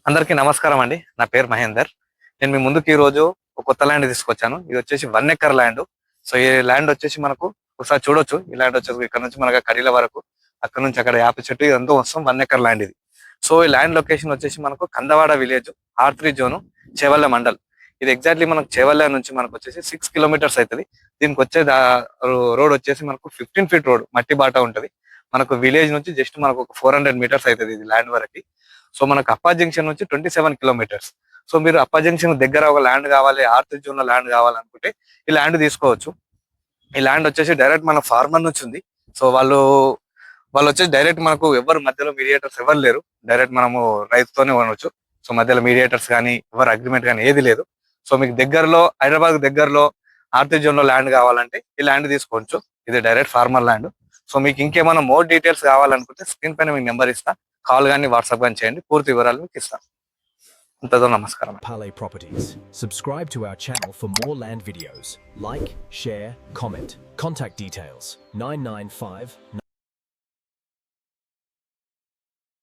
అందరికీ నమస్కారం అండి. నా పేరు మహేందర్. నేను మీ ముందుకు ఈరోజు ఒక కొత్త ల్యాండ్ తీసుకొచ్చాను. ఇది వచ్చేసి 1 ఎకర్ ల్యాండ్. సో ఈ ల్యాండ్ వచ్చేసి మనకు ఒకసారి చూడొచ్చు. ఈ ల్యాండ్ వచ్చేసి ఇక్కడ నుంచి మనకు కడీల వరకు, అక్కడ నుంచి అక్కడ యాప చెట్టు ఇదంతా వస్తాం 1 ఎకర్ ల్యాండ్ ఇది. సో ఈ ల్యాండ్ లొకేషన్ వచ్చేసి మనకు Kandawada village, R3 zone, Chevella mandal. ఇది ఎగ్జాక్ట్లీ మనకు చేవల్ల నుంచి మనకు వచ్చేసి 6 కిలోమీటర్స్ అవుతుంది. దీనికి వచ్చే రోడ్ వచ్చేసి మనకు 15 ఫీట్ రోడ్, మట్టి బాట ఉంటది. మనకు విలేజ్ నుంచి జస్ట్ మనకు ఒక 400 మీటర్స్ అవుతుంది ఇది ల్యాండ్ వరకు. సో మనకు అప్పా జంక్షన్ నుంచి 27 కిలోమీటర్స్. సో మీరు అప్పా జంక్షన్ దగ్గర ఒక ల్యాండ్ కావాలి, R3 జోన్ లో ల్యాండ్ కావాలనుకుంటే ఈ ల్యాండ్ తీసుకోవచ్చు. ఈ ల్యాండ్ వచ్చేసి డైరెక్ట్ మన ఫార్మర్ నుంచి ఉంది. సో వాళ్ళు వచ్చేసి డైరెక్ట్ మనకు ఎవరు మధ్యలో మీడియేటర్స్ ఎవరు లేరు. డైరెక్ట్ మనము రైతుతోనే కొనవచ్చు. సో మధ్యలో మీడియేటర్స్ కానీ ఎవరు అగ్రిమెంట్ కానీ ఏది లేదు. సో మీకు దగ్గరలో, హైదరాబాద్ దగ్గరలో R3 జోన్ లో ల్యాండ్ కావాలంటే ఈ ల్యాండ్ తీసుకోవచ్చు. ఇది డైరెక్ట్ ఫార్మర్ ల్యాండ్. సో మీకు ఇంకేమైనా మోర్ డీటెయిల్స్ కావాలనుకుంటే స్క్రీన్ పైన మీకు నెంబర్ ఇస్తా, కాల్ కానీ వాట్సాప్ కానీ చేయండి, పూర్తి వివరాలు మీకు ఇస్తాను. అంతతో నమస్కారం. Palay Properties. Subscribe to our channel for more land videos. Like, share, comment. Contact details 995